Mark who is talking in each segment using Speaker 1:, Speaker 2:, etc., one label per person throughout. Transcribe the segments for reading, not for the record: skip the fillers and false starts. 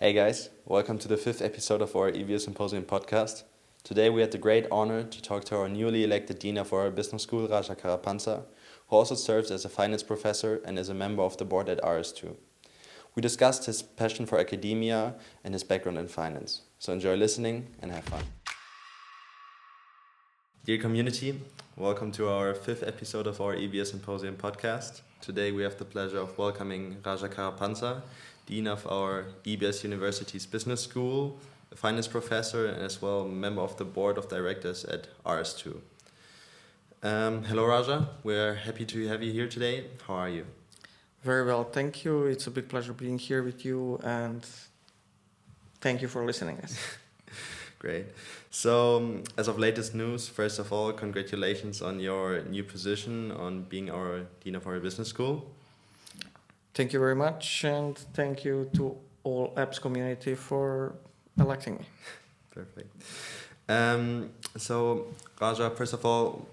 Speaker 1: Hey guys, welcome to the 5th episode of our EBS Symposium Podcast. Today we had the great honor to talk to our newly elected dean of our business school, Raša Karapandža, who also serves as a finance professor and is a member of the board at RS2. We discussed his passion for academia and his background in finance. So enjoy listening and have fun. Dear community, welcome to our 5th episode of our EBS Symposium Podcast. Today we have the pleasure of welcoming Raša Karapandža, Dean of our EBS University's Business School, a finance professor, and as well member of the board of directors at RS2. Hello Raša, we're happy to have you here today. How are you?
Speaker 2: Very well, thank you. It's a big pleasure being here with you, and thank you for listening.
Speaker 1: Great. So, as of latest news, first of all, congratulations on your new position on being our Dean of our Business School.
Speaker 2: Thank you very much, and thank you to all EBS community for electing me.
Speaker 1: Perfect. So, Raša, first of all,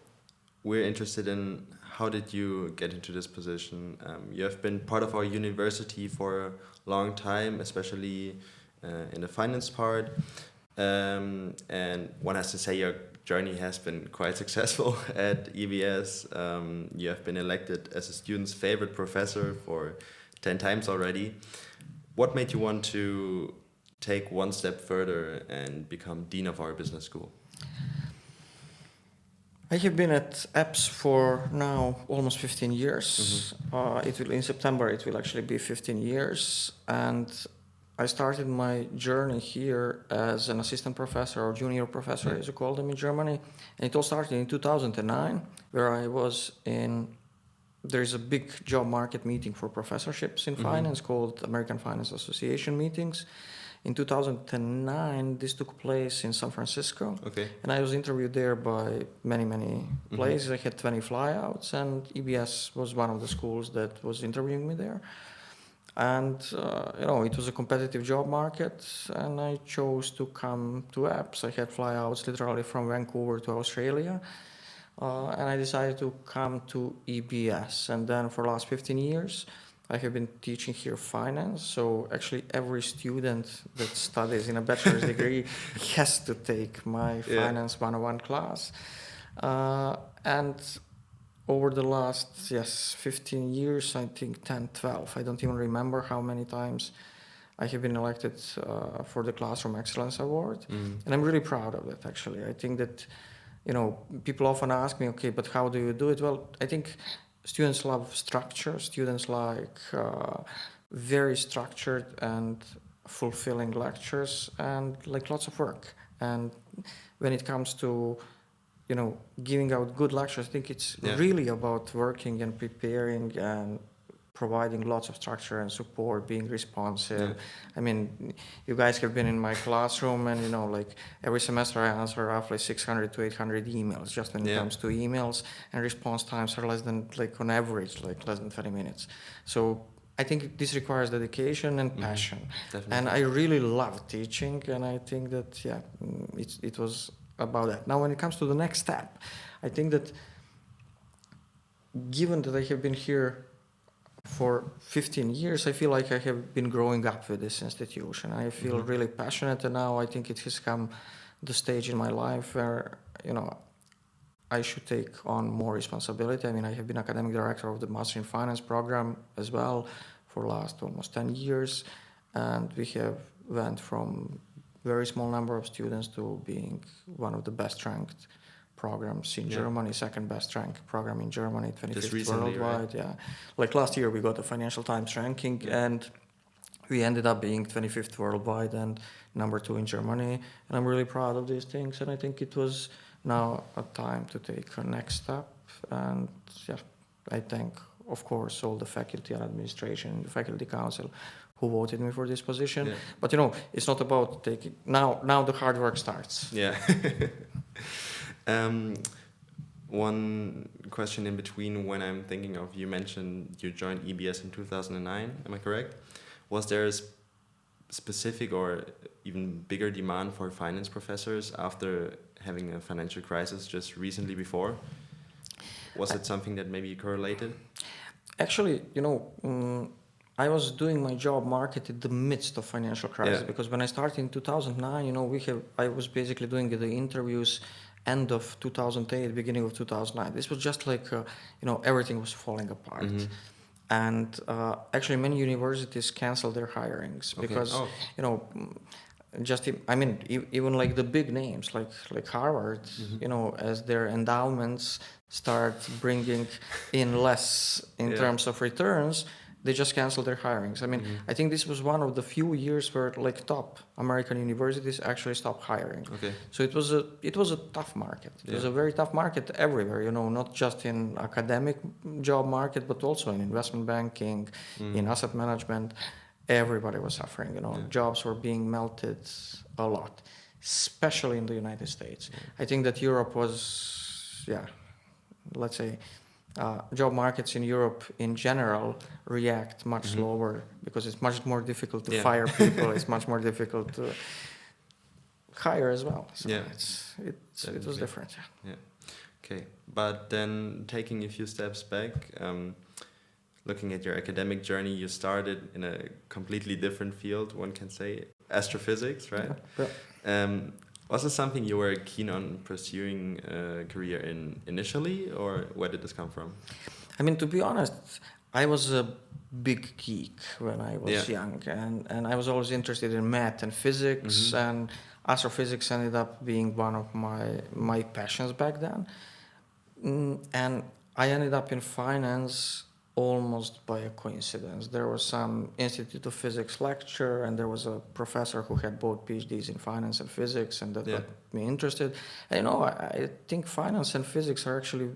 Speaker 1: we're interested in how did you get into this position? You have been part of our university for a long time, especially in the finance part. And one has to say your journey has been quite successful at EBS. You have been elected as a student's favorite professor for 10 times already. What made you want to take one step further and become dean of our business school?
Speaker 2: I have been at EBS for now almost 15 years. In September it will actually be 15 years, and I started my journey here as an assistant professor or junior professor, as you call them in Germany. And it all started in 2009, where I was there's a big job market meeting for professorships in finance called American Finance Association meetings. In 2009, this took place in San Francisco.
Speaker 1: Okay.
Speaker 2: And I was interviewed there by many places. I had 20 flyouts, and EBS was one of the schools that was interviewing me there. And, it was a competitive job market, and I chose to come to EBS. I had flyouts literally from Vancouver to Australia, and I decided to come to EBS. And then for the last 15 years, I have been teaching here finance. So actually every student that studies in a bachelor's degree has to take my Finance 101 class. And over the last, 15 years, I think 10, 12, I don't even remember how many times I have been elected for the Classroom Excellence Award. And I'm really proud of it, actually. I think that, people often ask me, okay, but how do you do it? Well, I think students love structure. Students like very structured and fulfilling lectures and like lots of work. And when it comes to giving out good lectures, I think it's really about working and preparing and providing lots of structure and support, being responsive. Yeah. I mean, you guys have been in my classroom, and every semester I answer roughly 600 to 800 emails just when it comes to emails, and response times are less than, on average, less than 30 minutes. So I think this requires dedication and passion.
Speaker 1: Definitely.
Speaker 2: And I really love teaching, and I think that, it was about that. Now, when it comes to the next step, I think that given that I have been here for 15 years, I feel like I have been growing up with this institution. I feel really passionate, and now I think it has come the stage in my life where, I should take on more responsibility. I mean, I have been academic director of the Master in Finance program as well for the last almost 10 years, and we have went from very small number of students to being one of the best ranked programs in Germany, second best ranked program in Germany, 25th worldwide. Right? Like last year we got a Financial Times ranking, and we ended up being 25th worldwide and number 2 in Germany. And I'm really proud of these things, and I think it was now a time to take a next step. And I thank, of course, all the faculty and administration, the faculty council who voted me for this position. Yeah. But it's not about taking now the hard work starts.
Speaker 1: Yeah. One question in between, when I'm thinking of, you mentioned you joined EBS in 2009, am I correct? Was there a specific or even bigger demand for finance professors after having a financial crisis just recently before? Was it something that maybe correlated?
Speaker 2: Actually, I was doing my job market in the midst of financial crisis, because when I started in 2009, I was basically doing the interviews end of 2008, beginning of 2009. This was just like, everything was falling apart.
Speaker 1: Mm-hmm.
Speaker 2: And actually many universities canceled their hirings because, even like the big names like Harvard, as their endowments start bringing in less in terms of returns, they just canceled their hirings. I think this was one of the few years where like top American universities actually stopped hiring.
Speaker 1: Okay.
Speaker 2: So it was a tough market. It was a very tough market everywhere, not just in academic job market, but also in investment banking, in asset management. Everybody was suffering, jobs were being melted a lot, especially in the United States. I think that Europe was, let's say, job markets in Europe in general react much slower because it's much more difficult to fire people. It's much more difficult to hire as well. So it was different.
Speaker 1: Yeah. Okay. But then taking a few steps back, looking at your academic journey, you started in a completely different field, one can say, astrophysics, right?
Speaker 2: Yeah.
Speaker 1: Was this something you were keen on pursuing a career in initially, or where did this come from?
Speaker 2: To be honest, I was a big geek when I was young, and I was always interested in math and physics, and astrophysics ended up being one of my passions back then. And I ended up in finance almost by a coincidence. There was some Institute of Physics lecture, and there was a professor who had both PhDs in finance and physics, and that got me interested. And I think finance and physics are actually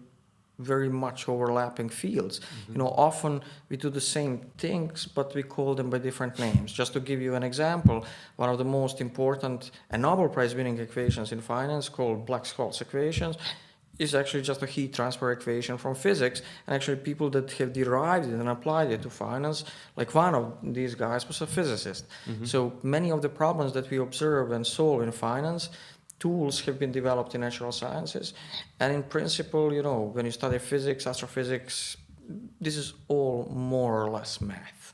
Speaker 2: very much overlapping fields. Often we do the same things, but we call them by different names. Just to give you an example, one of the most important and Nobel Prize winning equations in finance, called Black-Scholes equations, is actually just a heat transfer equation from physics, and actually people that have derived it and applied it to finance, like one of these guys was a physicist. So many of the problems that we observe and solve in finance, tools have been developed in natural sciences. And in principle, when you study physics, astrophysics, this is all more or less math,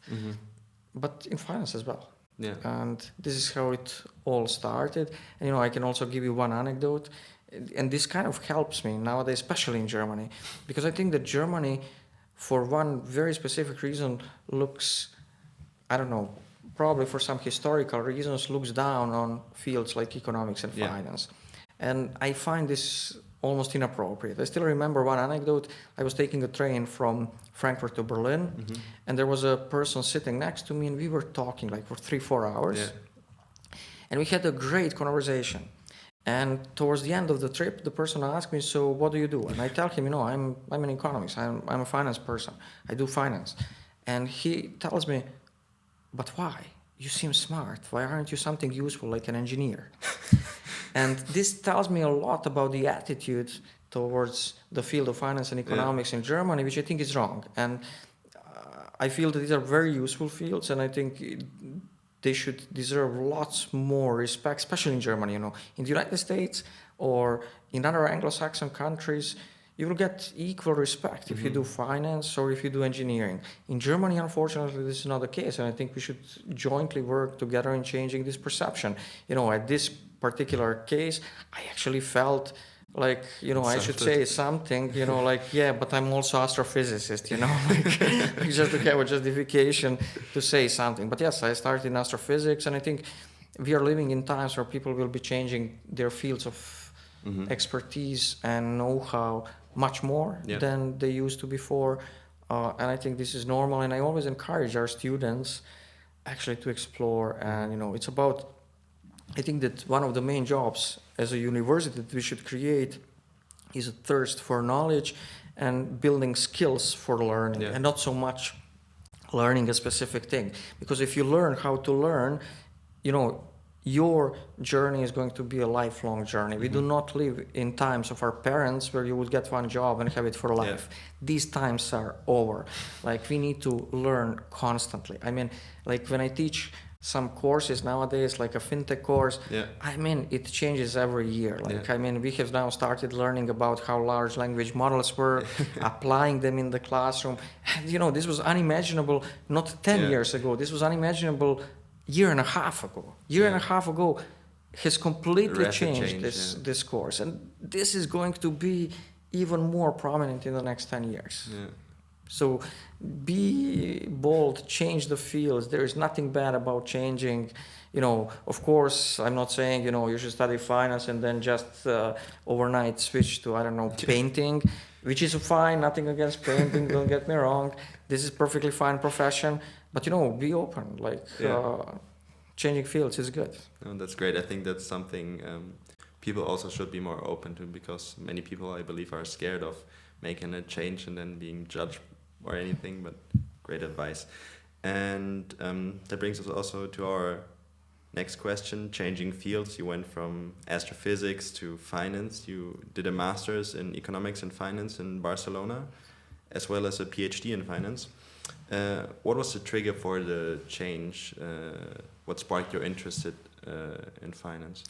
Speaker 2: but in finance as well. Yeah. And this is how it all started. And I can also give you one anecdote. And this kind of helps me nowadays, especially in Germany, because I think that Germany, for one very specific reason, looks, probably for some historical reasons, looks down on fields like economics and finance. And I find this almost inappropriate. I still remember one anecdote. I was taking a train from Frankfurt to Berlin, and there was a person sitting next to me, and we were talking like for 3-4 hours. And we had a great conversation. And towards the end of the trip, the person asked me, "So what do you do?" And I tell him, I'm in economics. I'm a finance person. I do finance. And he tells me, "But why? You seem smart. Why aren't you something useful like an engineer?" And this tells me a lot about the attitude towards the field of finance and economics in Germany, which I think is wrong. And I feel that these are very useful fields, and I think they should deserve lots more respect, especially in Germany. In the United States or in other Anglo-Saxon countries, you will get equal respect if you do finance or if you do engineering. In Germany, unfortunately, this is not the case, and I think we should jointly work together in changing this perception. At this particular case, I actually felt like, I should say something, but I'm also astrophysicist, like just to have a justification to say something. But yes, I started in astrophysics, and I think we are living in times where people will be changing their fields of expertise and know-how much more than they used to before. And I think this is normal, and I always encourage our students actually to explore. And, it's about, I think that one of the main jobs as a university that we should create is a thirst for knowledge and building skills for learning, and not so much learning a specific thing. Because if you learn how to learn, your journey is going to be a lifelong journey. We do not live in times of our parents where you would get one job and have it for life. These times are over. Like, we need to learn constantly. Like when I teach some courses nowadays, like a fintech course.
Speaker 1: Yeah.
Speaker 2: I mean, it changes every year. Like,
Speaker 1: Yeah.
Speaker 2: I mean, we have now started learning about how large language models work, applying them in the classroom. And, you know, this was unimaginable not 10 years ago. This was unimaginable year and a half ago. Year and a half ago has completely changed this course. And this is going to be even more prominent in the next 10 years.
Speaker 1: Yeah.
Speaker 2: So be bold, change the fields. There is nothing bad about changing. You know, of course, I'm not saying, you know, you should study finance and then just overnight switch to, I don't know, painting, which is fine. Nothing against painting, don't get me wrong. This is perfectly fine profession. But, you know, be open. Like, changing fields is good.
Speaker 1: Oh, that's great. I think that's something people also should be more open to, because many people, I believe, are scared of making a change and then being judged or anything, but great advice. And that brings us also to our next question, changing fields. You went from astrophysics to finance. You did a master's in economics and finance in Barcelona, as well as a PhD in finance. What was the trigger for the change? What sparked your interest in finance?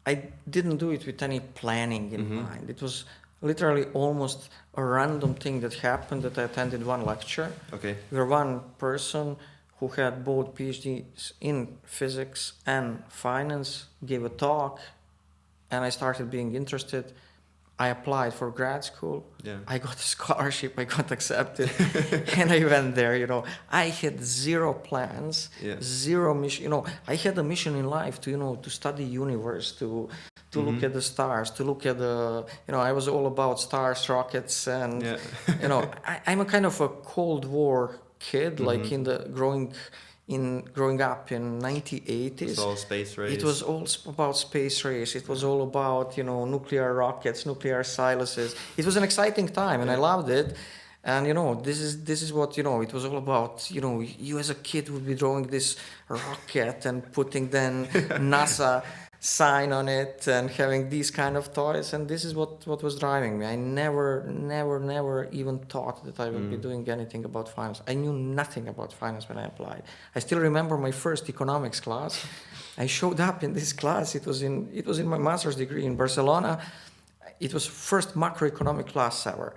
Speaker 2: I didn't do it with any planning in mind. It was literally almost a random thing that happened, that I attended one lecture where one person who had both PhDs in physics and finance gave a talk, and I started being interested. I applied for grad school. Yeah. I got a scholarship. I got accepted, and I went there. You know, I had zero plans, zero mission. You know, I had a mission in life to study universe, to look at the stars, to look at the. You know, I was all about stars, rockets, and you know, I'm a kind of a Cold War kid, like growing up in 1980s. It was
Speaker 1: all space race.
Speaker 2: It was all about space race. It was all about, you know, nuclear rockets, nuclear siluses. It was an exciting time, and I loved it. And, you know, this is what, you know, it was all about. You know, you as a kid would be drawing this rocket and putting then NASA sign on it and having these kind of toys, and this is what was driving me. I never even thought that I would be doing anything about finance. I knew nothing about finance when I applied. I still remember my first economics class. I showed up in this class. It was in my master's degree in Barcelona. It was first macroeconomic class ever,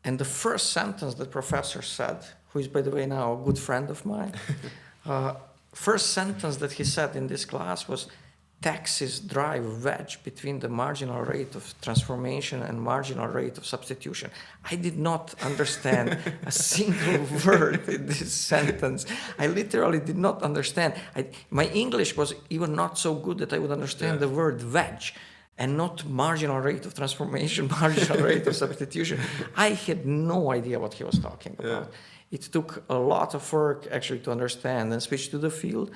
Speaker 2: and the first sentence the professor said, who is by the way now a good friend of mine, first sentence that he said in this class was, "Taxes drive wedge between the marginal rate of transformation and marginal rate of substitution." I did not understand a single word in this sentence. I literally did not understand. My English was even not so good that I would understand the word wedge and not marginal rate of transformation, marginal rate of substitution. I had no idea what he was talking about. It took a lot of work actually to understand and switch to the field,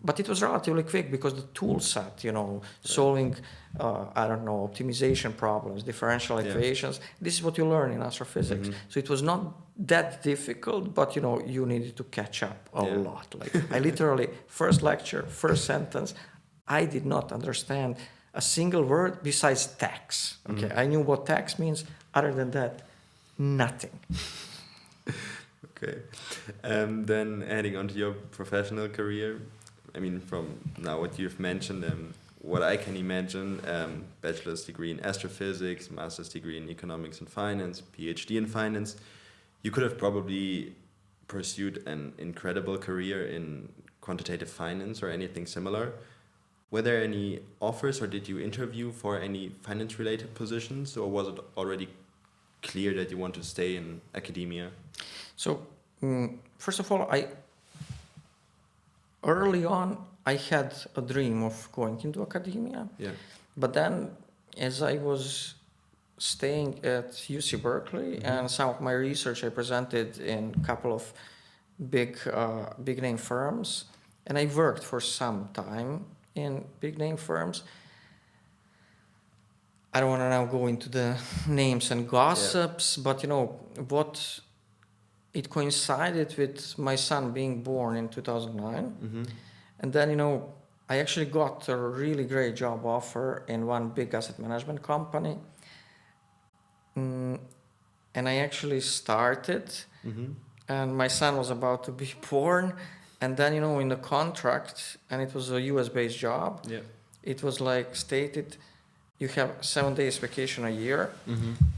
Speaker 2: but it was relatively quick because the tool set, you know, solving, optimization problems, differential equations, this is what you learn in astrophysics. So it was not that difficult, but, you know, you needed to catch up a lot. Like I literally, first lecture, first sentence, I did not understand a single word besides tax. Okay, I knew what tax means. Other than that, nothing.
Speaker 1: Okay. Then heading on to your professional career, I mean, from now what you've mentioned, what I can imagine, bachelor's degree in astrophysics, master's degree in economics and finance, PhD in finance, you could have probably pursued an incredible career in quantitative finance or anything similar. Were there any offers, or did you interview for any finance-related positions, or was it already clear that you want to stay in academia?
Speaker 2: So, first of all, early on, I had a dream of going into academia. Yeah. But then, as I was staying at UC Berkeley, and some of my research I presented in a couple of big name firms, and I worked for some time in big name firms. I don't want to now go into the names and gossips, but you know what? It coincided with my son being born in 2009, and then, you know, I actually got a really great job offer in one big asset management company, and I actually started. and my son was about to be born. And then, in the contract, and it was a US-based job,
Speaker 1: Yeah.
Speaker 2: it was like stated, you have 7 days vacation a year.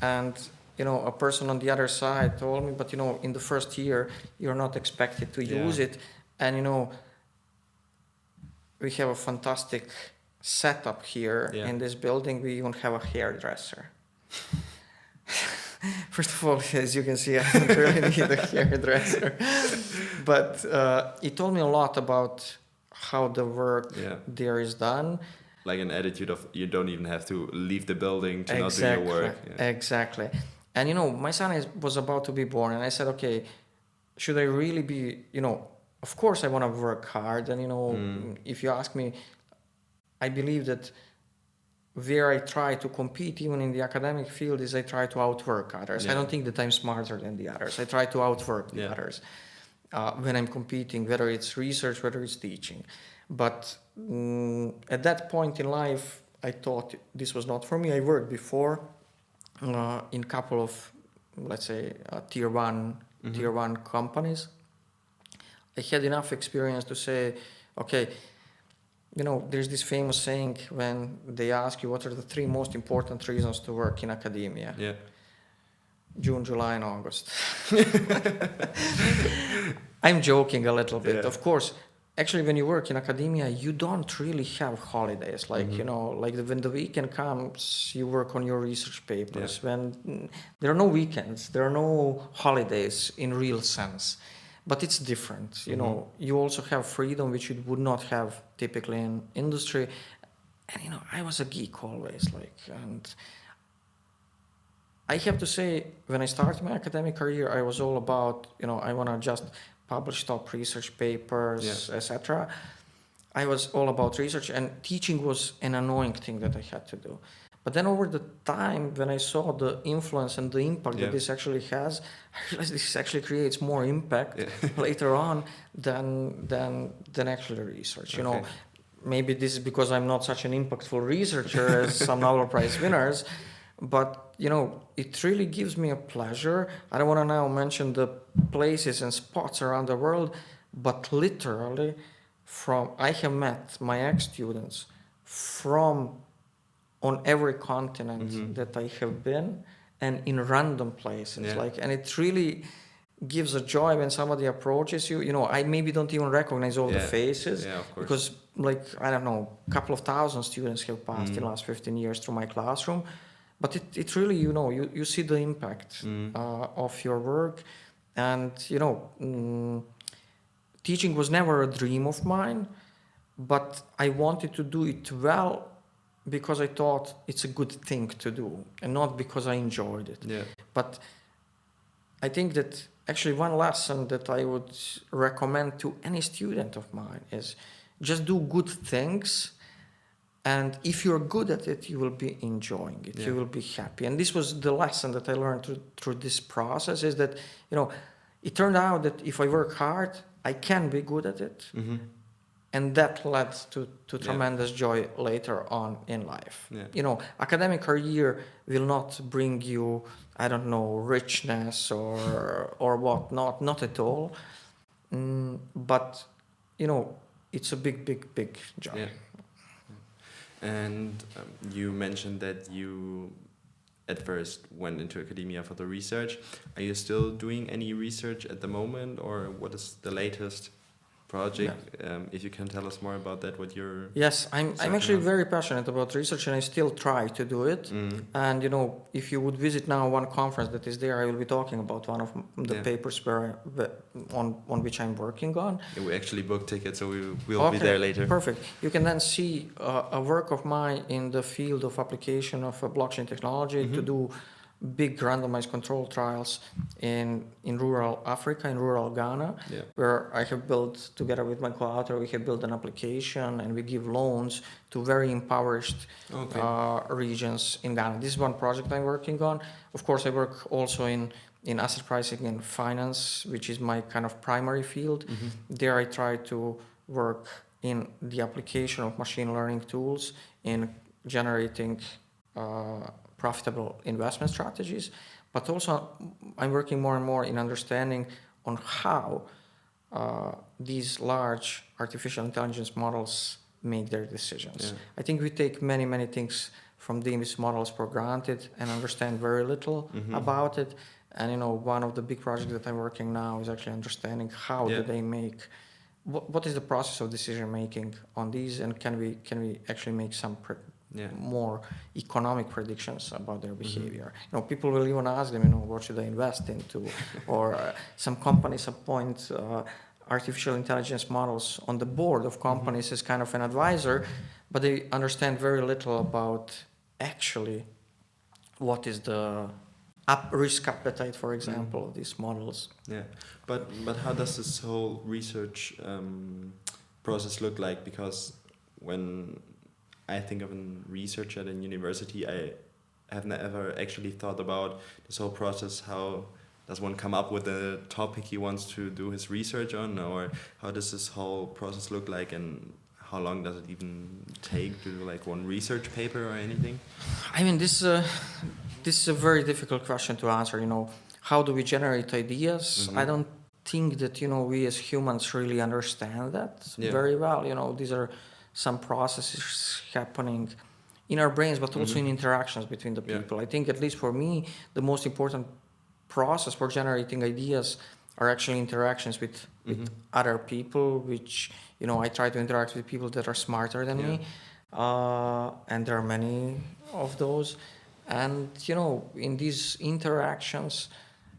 Speaker 2: And, a person on the other side told me, but, in the first year, you're not expected to use it. And, we have a fantastic setup here in this building. We even have a hairdresser. First of all, as you can see, I don't really need a hairdresser. But he told me a lot about how the work there is done.
Speaker 1: Like an attitude of you don't even have to leave the building to not do your work. Yeah.
Speaker 2: Exactly. And, my son was about to be born. And I said, okay, should I really be, of course I want to work hard. And, if you ask me, I believe that where I try to compete, even in the academic field, is I try to outwork others. Yeah. I don't think that I'm smarter than the others. I try to outwork the others when I'm competing, whether it's research, whether it's teaching. But at that point in life, I thought this was not for me. I worked before in a couple of, let's say, tier one companies. I had enough experience to say, okay, there's this famous saying when they ask you what are the 3 most important reasons to work in academia.
Speaker 1: Yeah.
Speaker 2: June, July, and August. I'm joking a little bit. Of course, actually, when you work in academia, you don't really have holidays. Like, when the weekend comes, you work on your research papers. Yeah. When there are no weekends, there are no holidays in real sense. But it's different, you also have freedom, which you would not have typically in industry. And, I was a geek always, and I have to say, when I started my academic career, I was all about, I want to just publish top research papers, etc. I was all about research, and teaching was an annoying thing that I had to do. But then over the time, when I saw the influence and the impact that this actually has, I realized this actually creates more impact later on than actually research. Okay. Maybe this is because I'm not such an impactful researcher as some Nobel Prize winners, but it really gives me a pleasure. I don't want to now mention the places and spots around the world, but literally I have met my ex-students from on every continent that I have been, and in random places. And it really gives a joy when somebody approaches you. I maybe don't even recognize all the faces, because I don't know, a couple of thousand students have passed in the last 15 years through my classroom. But it really, you see the impact of your work. And, teaching was never a dream of mine, but I wanted to do it well because I thought it's a good thing to do, and not because I enjoyed it. Yeah. But I think that actually one lesson that I would recommend to any student of mine is just do good things, and if you're good at it, you will be enjoying it. You will be happy. And this was the lesson that I learned through this process, is that, it turned out that if I work hard, I can be good at it. And that led to tremendous joy later on in life. Yeah. Academic career will not bring you, I don't know, richness or whatnot, not at all. But, it's a big joy. Yeah.
Speaker 1: And you mentioned that you at first went into academia for the research. Are you still doing any research at the moment, or what is the latest project? If you can tell us more about that, what you're...
Speaker 2: Yes, I'm actually very passionate about research, and I still try to do it. And if you would visit now one conference that is there, I will be talking about one of the papers on which I'm working on.
Speaker 1: We actually booked tickets, so we'll be there later.
Speaker 2: Perfect. You can then see a work of mine in the field of application of blockchain technology to do big randomized control trials in rural Africa, in rural Ghana, where I have built, together with my co-author, we have built an application, and we give loans to very impoverished regions in Ghana. This is one project I'm working on. Of course, I work also in asset pricing and finance, which is my kind of primary field. There I try to work in the application of machine learning tools in generating profitable investment strategies, but also I'm working more and more in understanding on how these large artificial intelligence models make their decisions.
Speaker 1: Yeah.
Speaker 2: I think we take many things from these models for granted and understand very little about it. And one of the big projects that I'm working now is actually understanding how do they make, what is the process of decision making on these, and can we actually make some more economic predictions about their behavior. People will even ask them, what should I invest into, or some companies appoint artificial intelligence models on the board of companies as kind of an advisor, but they understand very little about actually what is the risk appetite, for example, of these models.
Speaker 1: Yeah, but how does this whole research process look like? Because when I think of a researcher at a university, I have never actually thought about this whole process. How does one come up with a topic he wants to do his research on, or how does this whole process look like, and how long does it even take to do like one research paper or anything?
Speaker 2: I mean, this is a very difficult question to answer. How do we generate ideas? I don't think that we as humans really understand that very well. These are some processes happening in our brains, but also in interactions between the people. I think, at least for me, the most important process for generating ideas are actually interactions with other people, which I try to interact with people that are smarter than me, and there are many of those. And in these interactions,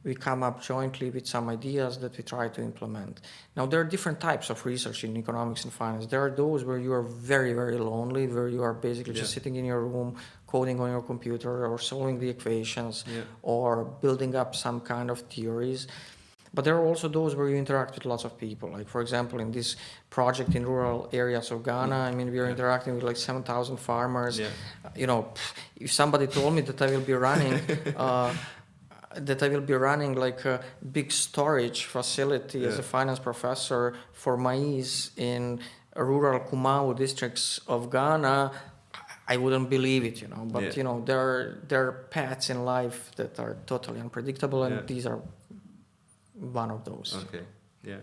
Speaker 2: we come up jointly with some ideas that we try to implement. Now, there are different types of research in economics and finance. There are those where you are very, very lonely, where you are basically just sitting in your room, coding on your computer, or solving the equations, or building up some kind of theories. But there are also those where you interact with lots of people. Like, for example, in this project in rural areas of Ghana, we are interacting with like 7,000 farmers. If somebody told me that I will be running like a big storage facility as a finance professor for maize in rural Kumau districts of Ghana, I wouldn't believe it, But there are paths in life that are totally unpredictable, and these are one of those.
Speaker 1: Okay, yeah.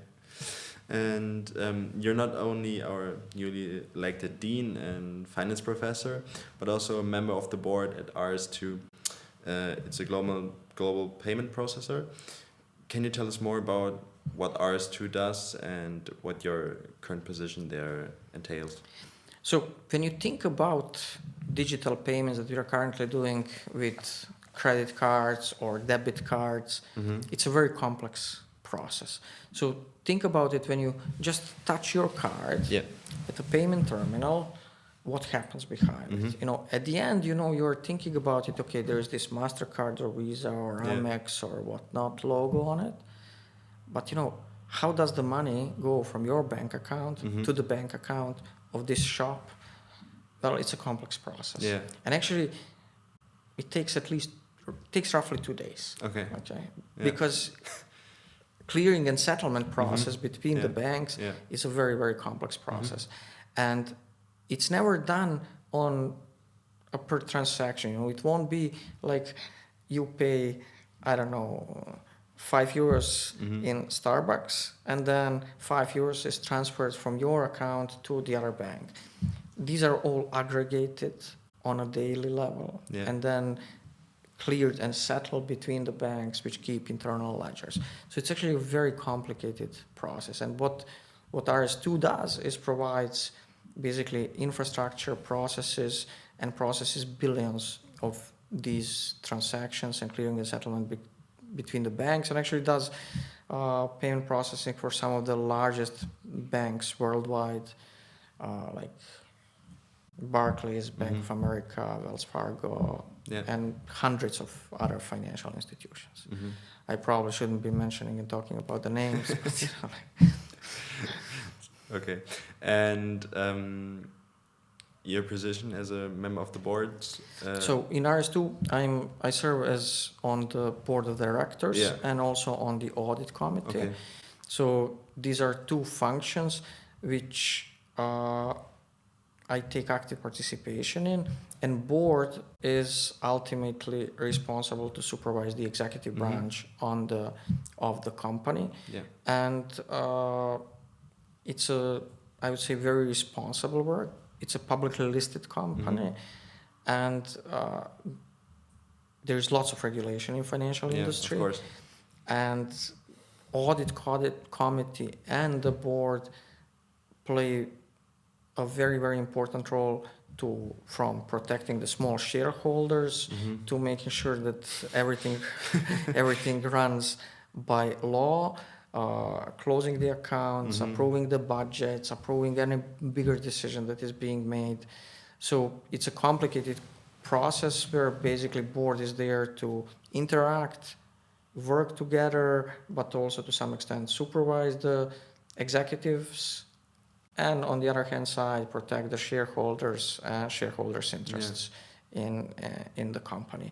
Speaker 1: And you're not only our newly elected dean and finance professor, but also a member of the board at RS2. It's a global payment processor. Can you tell us more about what RS2 does and what your current position there entails?
Speaker 2: So when you think about digital payments that we are currently doing with credit cards or debit cards, it's a very complex process. So think about it when you just touch your card at a payment terminal, what happens behind it. At the end, you're thinking about it, okay, there's this MasterCard or Visa or Amex or whatnot logo on it. But, how does the money go from your bank account to the bank account of this shop? Well, it's a complex process. Yeah. And actually, it takes roughly 2 days. Okay. Yeah. Because clearing and settlement process between the banks is a very, very complex process. And it's never done on a per transaction. It won't be like you pay, I don't know, €5 in Starbucks, and then €5 is transferred from your account to the other bank. These are all aggregated on a daily level, and then cleared and settled between the banks, which keep internal ledgers. So it's actually a very complicated process. And what RS2 does is provides basically infrastructure, processes billions of these transactions and clearing and settlement between the banks, and actually does payment processing for some of the largest banks worldwide, like Barclays, Bank of America, Wells Fargo, and hundreds of other financial institutions. I probably shouldn't be mentioning and talking about the names. But,
Speaker 1: Okay. And your position as a member of the board?
Speaker 2: So in RS2, I serve as on the board of directors and also on the audit committee. Okay. So these are two functions which I take active participation in, and board is ultimately responsible to supervise the executive branch of the company.
Speaker 1: Yeah.
Speaker 2: And it's I would say, very responsible work. It's a publicly listed company, and there's lots of regulation in financial industry.
Speaker 1: Of course.
Speaker 2: And audit committee and the board play a very, very important role from protecting the small shareholders to making sure that everything runs by law, closing the accounts, approving the budgets, approving any bigger decision that is being made. So it's a complicated process where basically board is there to interact, work together, but also to some extent supervise the executives, and on the other hand side protect the shareholders' interests in the company.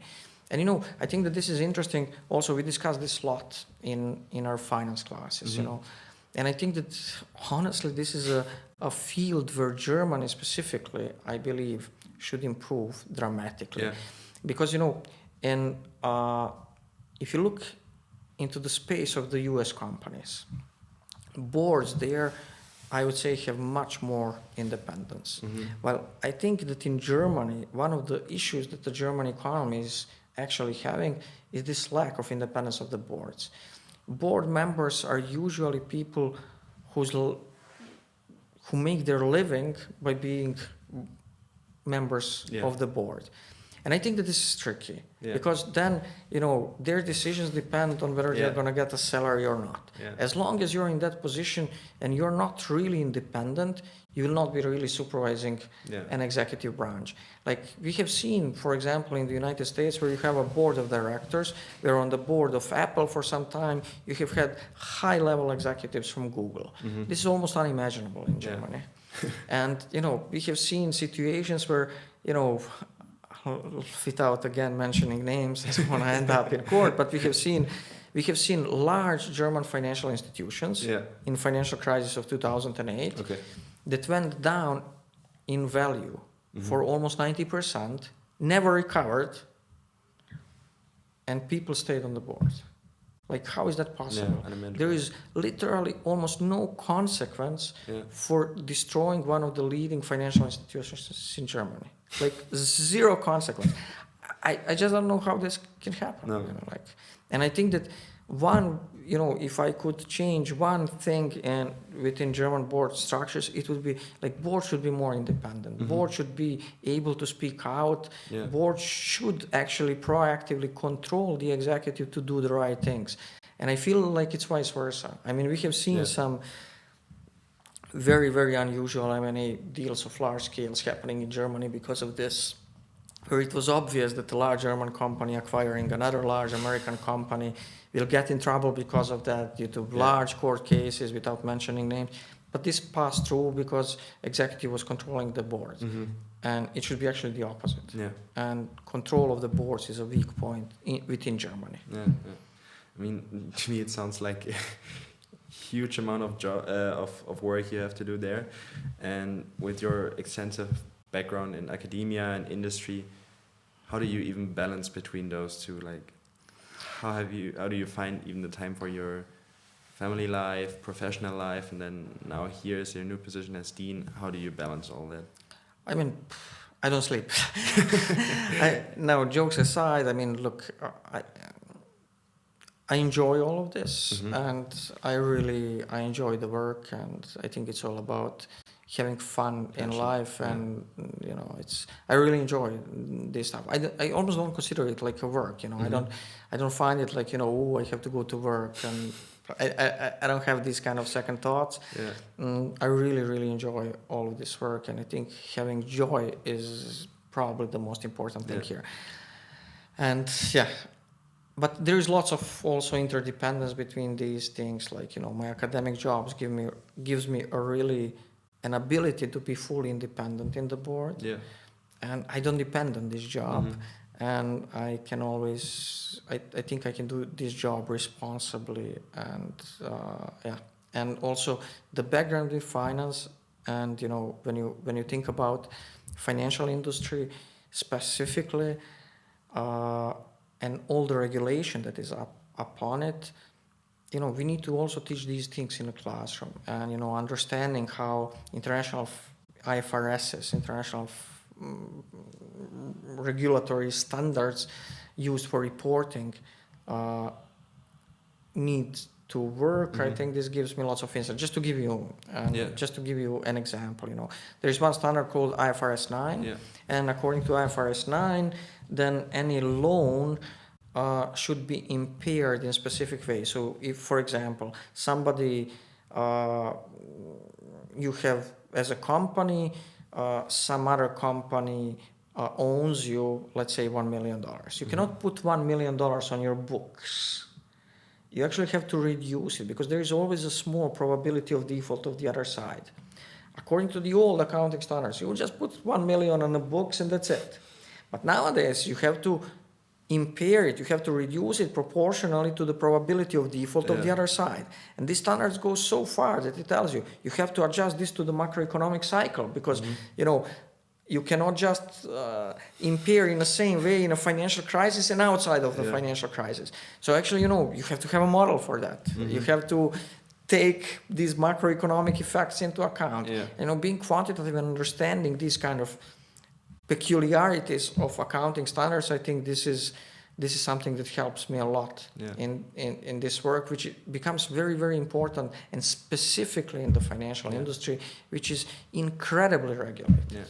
Speaker 2: And I think that this is interesting. Also, we discussed this a lot in our finance classes. And I think that honestly this is a field where Germany specifically, I believe, should improve dramatically. Because and if you look into the space of the US companies, boards there, I would say, have much more independence. Well, I think that in Germany, one of the issues that the German economy is actually having is this lack of independence of the boards. Board members are usually people who make their living by being members of the board. And I think that this is tricky because then, their decisions depend on whether they're going to get a salary or not. As long as you're in that position and you're not really independent, you will not be really supervising an executive branch. Like we have seen, for example, in the United States, where you have a board of directors, we're on the board of Apple for some time, you have had high-level executives from Google. This is almost unimaginable in Germany. And, we have seen situations where, without again mentioning names, I don't want to end up in court, but we have seen large German financial institutions in financial crisis of 2008 that went down in value for almost 90%, never recovered, and people stayed on the board. Like, how is that possible? There is literally almost no consequence for destroying one of the leading financial institutions in Germany. Like, zero consequence. I just don't know how this can happen. And I think that if I could change one thing within German board structures, it would be like board should be more independent. Board should be able to speak out. Board should actually proactively control the executive to do the right things. And I feel like it's vice versa. I mean, we have seen some very, very unusual M&A deals of large scales happening in Germany because of this, where it was obvious that a large German company acquiring another large American company will get in trouble because of that due to large court cases without mentioning names. But this passed through because executive was controlling the board. And it should be actually the opposite. And control of the boards is a weak point within Germany.
Speaker 1: I mean, to me it sounds like a huge amount of work you have to do there. And with your extensive background in academia and industry, how do you even balance between those two? Like, how do you find even the time for your family life, professional life, and then now here's your new position as dean? How do you balance all that?
Speaker 2: I mean, I don't sleep. Now, jokes aside, I mean, look, I enjoy all of this, and I enjoy the work, and I think it's all about having fun in life, and I really enjoy this stuff. I almost don't consider it like a work, I don't find it like, I have to go to work, and I don't have these kind of second thoughts. I really, really enjoy all of this work, and I think having joy is probably the most important thing here. And but there is lots of also interdependence between these things. Like, my academic jobs gives me an ability to be fully independent in the board. And I don't depend on this job. And I can always, I think I can do this job responsibly. And and also the background in finance And when you think about financial industry specifically, and all the regulation that is upon it, we need to also teach these things in the classroom, and understanding how international IFRSs, international regulatory standards used for reporting need to work. I think this gives me lots of insight. Just to give you an example, there is one standard called IFRS 9, and according to IFRS 9, then any loan should be impaired in a specific way. So if, for example, somebody you have as a company, some other company owns you, let's say $1 million. You cannot put $1 million on your books. You actually have to reduce it because there is always a small probability of default of the other side. According to the old accounting standards, you will just put 1 million on the books and that's it. But nowadays, you have to impair it. You have to reduce it proportionally to the probability of default of the other side. And these standards go so far that it tells you have to adjust this to the macroeconomic cycle because, you cannot just impair in the same way in a financial crisis and outside of the financial crisis. So actually, you have to have a model for that. You have to take these macroeconomic effects into account. Being quantitative and understanding these kind of peculiarities of accounting standards, I think this is something that helps me a lot in this work, which becomes very, very important, and specifically in the financial industry, which is incredibly regulated.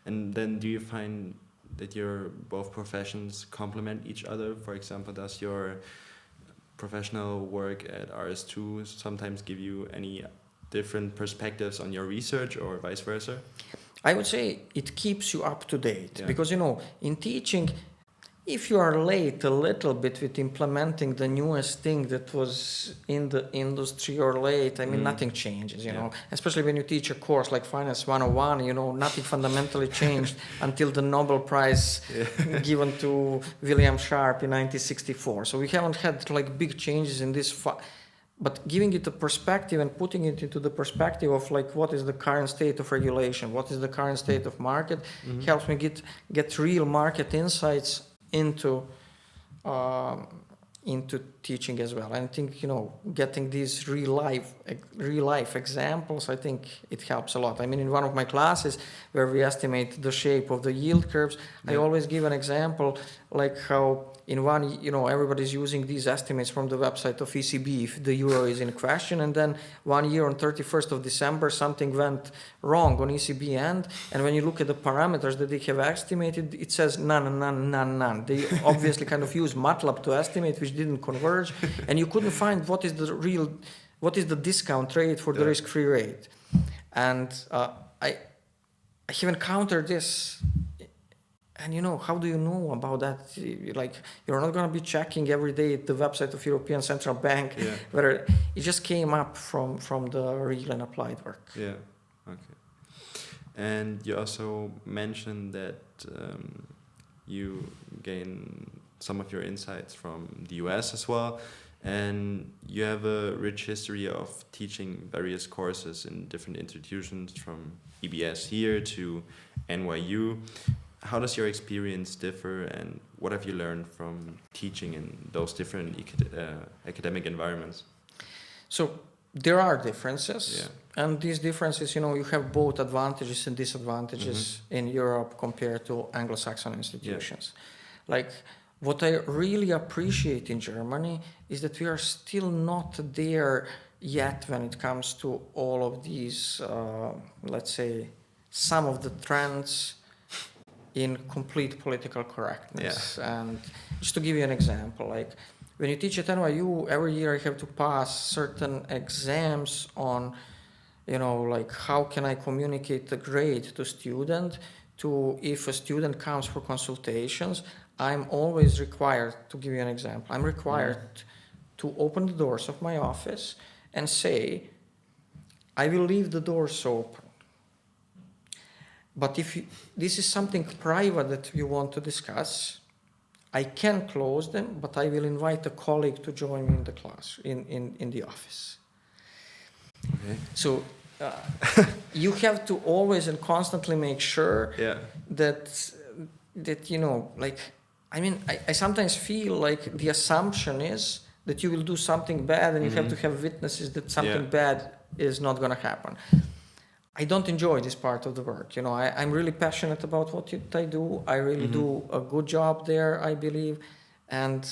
Speaker 1: And then do you find that your both professions complement each other? For example, does your professional work at RS2 sometimes give you any different perspectives on your research or vice versa?
Speaker 2: I would say it keeps you up to date because, in teaching, if you are late a little bit with implementing the newest thing that was in the industry or late, nothing changes, especially when you teach a course like Finance 101, nothing fundamentally changed until the Nobel Prize given to William Sharpe in 1964. So we haven't had big changes in this, but giving it a perspective and putting it into the perspective of what is the current state of regulation, what is the current state of market, helps me get real market insights into teaching as well. And I think getting these real life examples, I think it helps a lot. In one of my classes where we estimate the shape of the yield curves, I always give an example like how in one, everybody's using these estimates from the website of ECB if the euro is in question, and then 1 year on 31st of December something went wrong on ECB end, and when you look at the parameters that they have estimated, it says none. They obviously kind of use MATLAB to estimate, which didn't converge, and you couldn't find what is the discount rate for the risk-free rate. And I have encountered this. And how do you know about that? You're not going to be checking every day at the website of European Central Bank, where it just came up from the real and applied work.
Speaker 1: Yeah, okay. And you also mentioned that you gain some of your insights from the US as well, and you have a rich history of teaching various courses in different institutions, from EBS here to NYU. How does your experience differ, and what have you learned from teaching in those different academic environments?
Speaker 2: So there are differences, and these differences, you have both advantages and disadvantages in Europe compared to Anglo-Saxon institutions. What I really appreciate in Germany is that we are still not there yet when it comes to all of these, let's say, some of the trends in complete political correctness. And just to give you an example, when you teach at NYU, every year I have to pass certain exams on, how can I communicate the grade to student, to if a student comes for consultations, I'm always required, to give you an example, I'm required to open the doors of my office and say, I will leave the doors open. But if this is something private that you want to discuss, I can close them, but I will invite a colleague to join me in the class, in the office.
Speaker 1: Okay.
Speaker 2: So you have to always and constantly make sure
Speaker 1: Yeah.
Speaker 2: that like, I mean, I sometimes feel like the assumption is that you will do something bad and you have to have witnesses that something bad is not going to happen. I don't enjoy this part of the work. I'm really passionate about what I do. I really do a good job there, I believe. And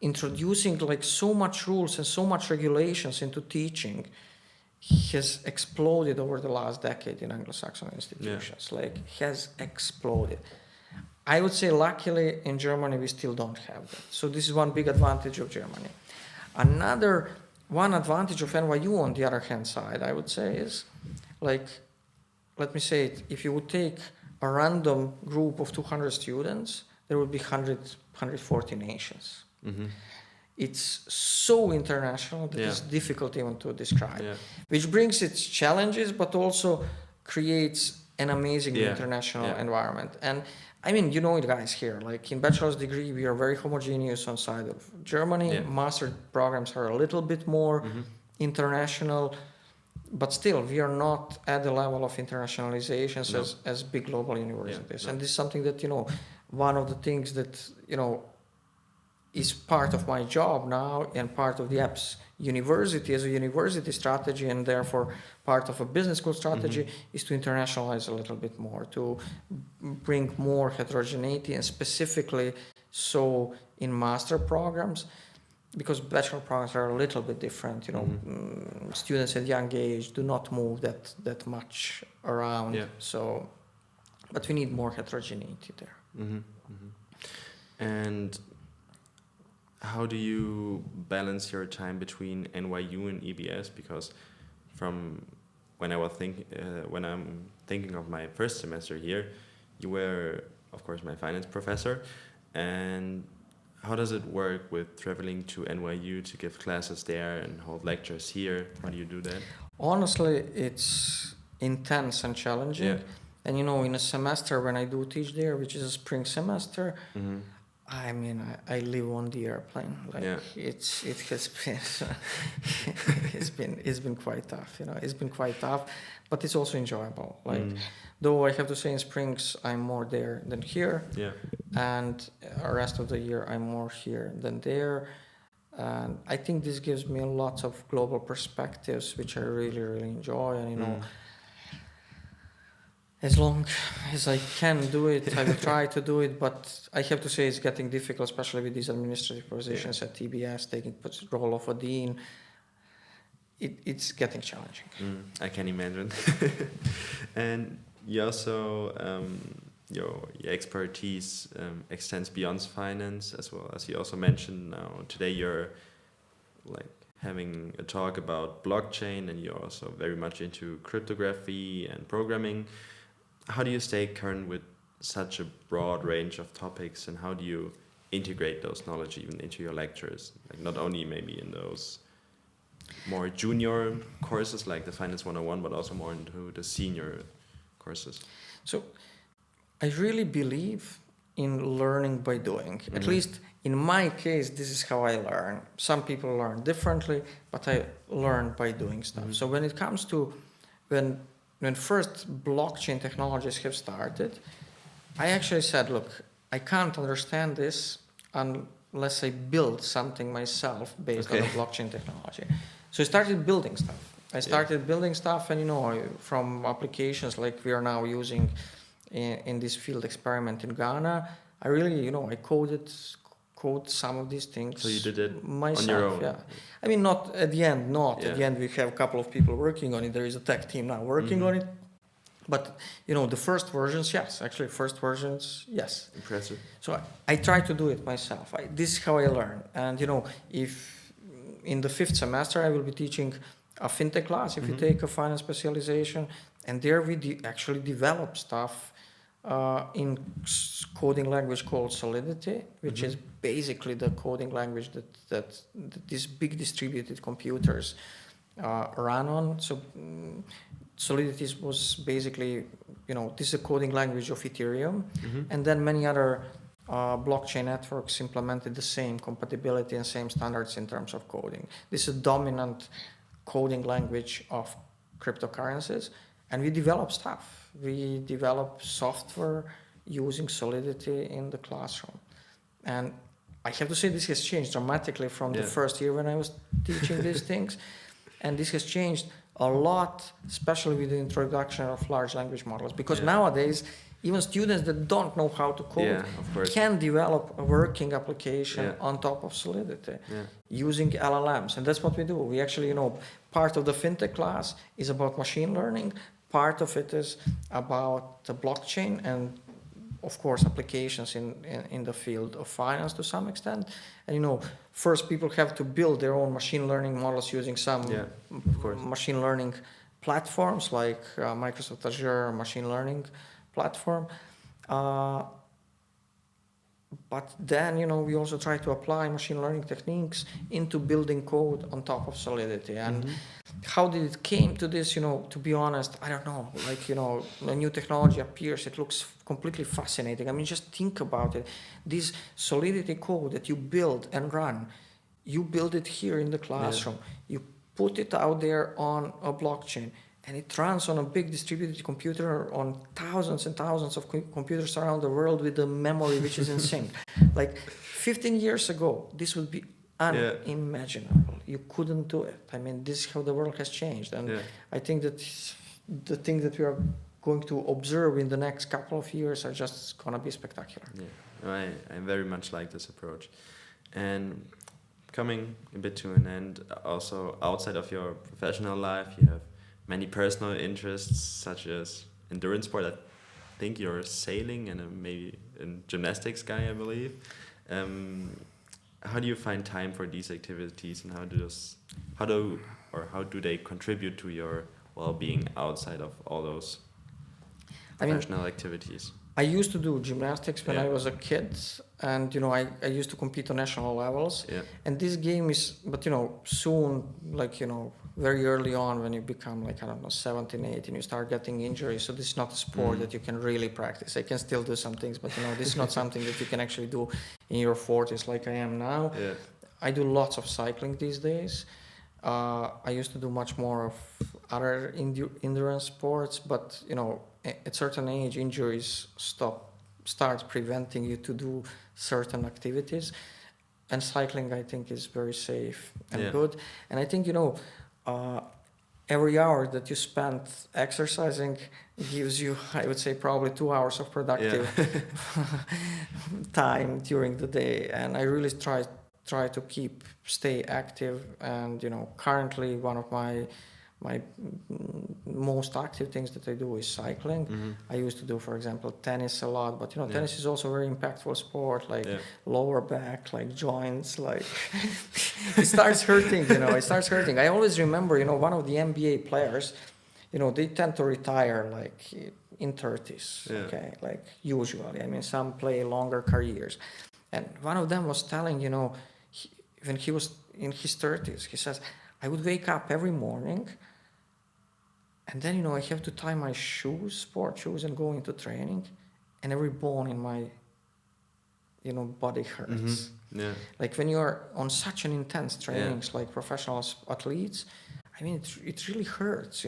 Speaker 2: introducing like so much rules and so much regulations into teaching has exploded over the last decade in Anglo-Saxon institutions. Like, has exploded. I would say luckily in Germany we still don't have that. So this is one big advantage of Germany. Another one advantage of NYU on the other hand side, I would say, is like, let me say it, if you would take a random group of 200 students, there would be 140 nations. It's so international that it's difficult even to describe, which brings its challenges, but also creates an amazing international environment. And I mean, it, guys, here, like in bachelor's degree, we are very homogeneous on side of Germany. Master programs are a little bit more international, but still, we are not at the level of internationalization as big global universities. And this is something that, one of the things that, is part of my job now and part of the EBS University as a university strategy, and therefore part of a business school strategy, is to internationalize a little bit more, to bring more heterogeneity, and specifically so in master programs, because bachelor programs are a little bit different. Students at young age do not move that much around. So, but we need more heterogeneity there.
Speaker 1: And how do you balance your time between NYU and EBS? Because from when I'm thinking of my first semester here, you were, of course, my finance professor. And how does it work with traveling to NYU to give classes there and hold lectures here? How do you do that?
Speaker 2: Honestly, it's intense and challenging. And in a semester when I do teach there, which is a spring semester, I mean, I live on the airplane. Like it has been it's been quite tough. It's been quite tough, but it's also enjoyable. Like, though I have to say in springs I'm more there than here, and the rest of the year I'm more here than there. And I think this gives me lots of global perspectives, which I really, really enjoy. And as long as I can do it, I will try to do it, but I have to say it's getting difficult, especially with these administrative positions at EBS, taking the role of a dean. It's getting challenging.
Speaker 1: I can imagine. And you also, your expertise extends beyond finance, as well as you also mentioned now. Today you're like having a talk about blockchain, and you're also very much into cryptography and programming. How do you stay current with such a broad range of topics, and how do you integrate those knowledge even into your lectures? Like, not only maybe in those more junior courses like the Finance 101, but also more into the senior courses.
Speaker 2: So I really believe in learning by doing. At least in my case, this is how I learn. Some people learn differently, but I learn by doing stuff. So when it comes to when first blockchain technologies have started, I actually said, look, I can't understand this unless I build something myself based on the blockchain technology. So I started building stuff. And from applications like we are now using in this field experiment in Ghana, I really, I code some of these things.
Speaker 1: So you did it
Speaker 2: myself,
Speaker 1: on your own?
Speaker 2: Yeah. I mean, not at the end. At the end, we have a couple of people working on it. There is a tech team now working on it. But, the first versions, yes. Actually, first versions, yes.
Speaker 1: Impressive.
Speaker 2: So I try to do it myself. This is how I learn. And, if in the 5th semester, I will be teaching a fintech class, if you take a finance specialization. And there we actually develop stuff in coding language called Solidity, which is basically the coding language that these big distributed computers run on. So Solidity was basically, this is a coding language of Ethereum, and then many other blockchain networks implemented the same compatibility and same standards in terms of coding. This is a dominant coding language of cryptocurrencies. and we develop stuff. We develop software using Solidity in the classroom. And I have to say this has changed dramatically from the first year when I was teaching these things. And this has changed a lot, especially with the introduction of large language models. Because nowadays, even students that don't know how to code can develop a working application on top of Solidity using LLMs. And that's what we do. We actually, part of the fintech class is about machine learning. Part of it is about the blockchain and, of course, applications in the field of finance to some extent. And, first people have to build their own machine learning models using some machine learning platforms like Microsoft Azure machine learning platform. But then, we also try to apply machine learning techniques into building code on top of Solidity. And how did it came to this, to be honest, I don't know. Like, a new technology appears, it looks completely fascinating. I mean, just think about it. This Solidity code that you build and run, you build it here in the classroom. You put it out there on a blockchain. And it runs on a big distributed computer on thousands and thousands of computers around the world with a memory which is in sync. Like 15 years ago, this would be unimaginable. You couldn't do it. I mean, this is how the world has changed. And I think that the things that we are going to observe in the next couple of years are just going to be spectacular.
Speaker 1: Yeah, I very much like this approach. And coming a bit to an end, also outside of your professional life, you have many personal interests, such as endurance sport. I think you're sailing and maybe a gymnastics guy, I believe. How do you find time for these activities, and how do they contribute to your well-being outside of all those professional activities?
Speaker 2: I used to do gymnastics when I was a kid, and I used to compete on national levels. And this game is, but soon, like very early on, when you become like 17, 18, you start getting injuries. So this is not a sport that you can really practice. I can still do some things, but this is not something that you can actually do in your 40s like I am now. I do lots of cycling these days. I used to do much more of other endurance sports, but at certain age, injuries start preventing you to do certain activities. And cycling, I think, is very safe and good. And I think, every hour that you spend exercising gives you, I would say, probably 2 hours of productive time during the day. And I really try to stay active. And, currently one of my most active things that I do is cycling. I used to do, for example, tennis a lot, but tennis is also a very impactful sport, like lower back, like joints, like it starts hurting, it starts hurting. I always remember, one of the NBA players, they tend to retire like in 30s, okay, like usually. I mean, some play longer careers. And one of them was telling, when he was in his 30s, he says, I would wake up every morning and then, I have to tie my sport shoes and go into training, and every bone in my, body hurts. Like when you're on such an intense trainings like professional athletes, I mean, it really hurts,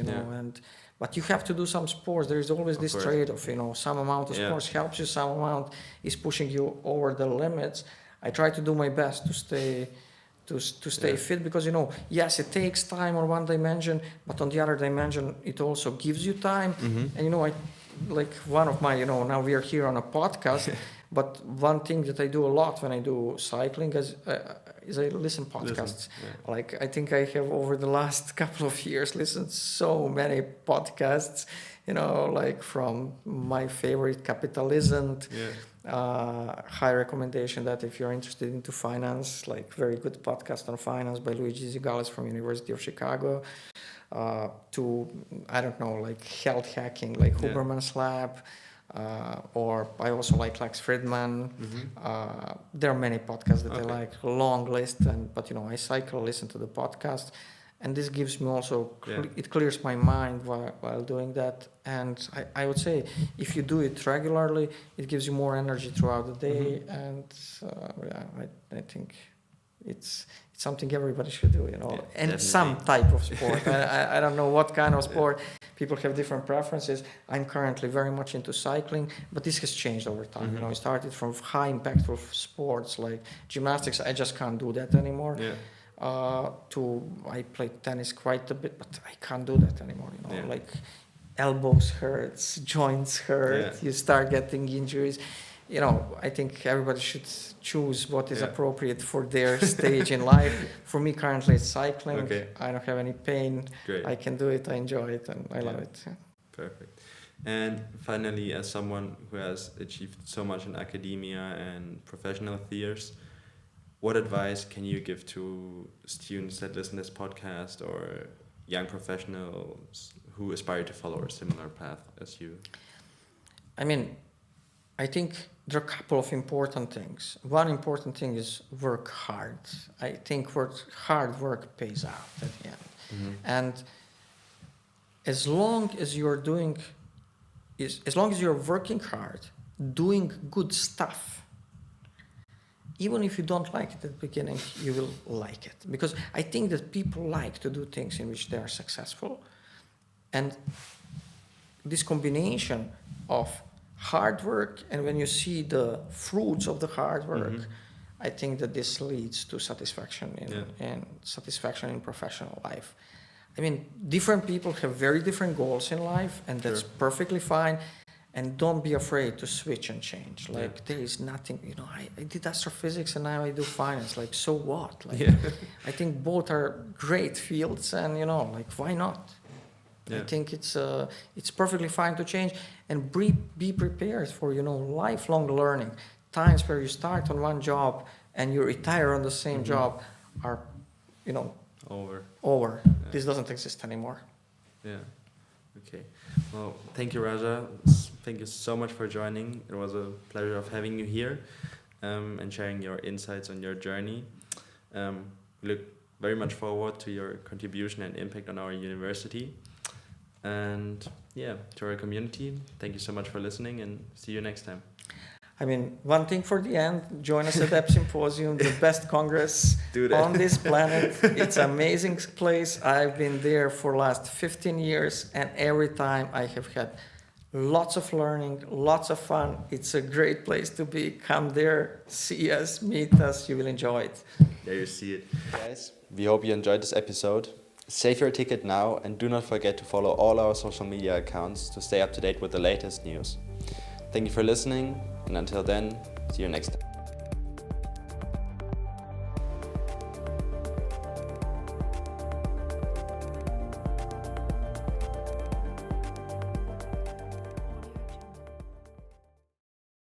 Speaker 2: but you have to do some sports. There is always this trade-off, some amount of sports helps you, some amount is pushing you over the limits. I try to do my best to stay fit, because yes, it takes time on one dimension, but on the other dimension it also gives you time. And I like one of my now we are here on a podcast, but one thing that I do a lot when I do cycling is I listen podcasts. Like I think I have over the last couple of years listened so many podcasts, like from my favorite Capitalism. High recommendation that if you're interested into finance, like very good podcast on finance by Luigi Zigales from University of Chicago, to, I don't know, like health hacking, like Huberman's Lab, or I also like Lex Fridman. There are many podcasts that I like, long list, but I cycle, listen to the podcast. And this gives me also, it clears my mind while doing that. And I would say if you do it regularly, it gives you more energy throughout the day. And I think it's it's something everybody should do, and
Speaker 1: definitely.
Speaker 2: some type of sport. I don't know what kind of sport. People have different preferences. I'm currently very much into cycling, but this has changed over time.
Speaker 1: Mm-hmm.
Speaker 2: I started from high impactful sports like gymnastics. I just can't do that anymore.
Speaker 1: Yeah.
Speaker 2: I played tennis quite a bit, but I can't do that anymore.
Speaker 1: Yeah.
Speaker 2: Like elbows hurts, joints hurt.
Speaker 1: Yeah.
Speaker 2: You start getting injuries. I think everybody should choose what is appropriate for their stage in life. For me, currently, it's cycling.
Speaker 1: Okay.
Speaker 2: I don't have any pain.
Speaker 1: Great.
Speaker 2: I can do it. I enjoy it, and I love it.
Speaker 1: Perfect. And finally, as someone who has achieved so much in academia and professional spheres, what advice can you give to students that listen to this podcast or young professionals who aspire to follow a similar path as you?
Speaker 2: I think there are a couple of important things. One important thing is work hard. I think hard work pays out at the end.
Speaker 1: Mm-hmm.
Speaker 2: And as long as you're working hard, doing good stuff, even if you don't like it at the beginning, you will like it. Because I think that people like to do things in which they are successful. And this combination of hard work, and when you see the fruits of the hard work, I think that this leads to satisfaction in professional life. Different people have very different goals in life, and that's perfectly fine. And don't be afraid to switch and change. There is nothing, I did astrophysics and now I do finance. So what? I think both are great fields, and why not? I think it's perfectly fine to change, and be prepared for lifelong learning. Times where you start on one job and you retire on the same job are over. Yeah. This doesn't exist anymore.
Speaker 1: Yeah. Okay. Well, thank you, Raša. Thank you so much for joining. It was a pleasure of having you here and sharing your insights on your journey. We look very much forward to your contribution and impact on our university. And to our community, thank you so much for listening, and see you next time.
Speaker 2: One thing for the end, join us at EBS Symposium, the best congress on this planet. It's an amazing place. I've been there for the last 15 years, and every time I have had lots of learning, lots of fun. It's a great place to be. Come there, see us, meet us. You will enjoy it.
Speaker 1: There you see it. Guys, we hope you enjoyed this episode. Save your ticket now, and do not forget to follow all our social media accounts to stay up to date with the latest news. Thank you for listening, and until then, see you next time.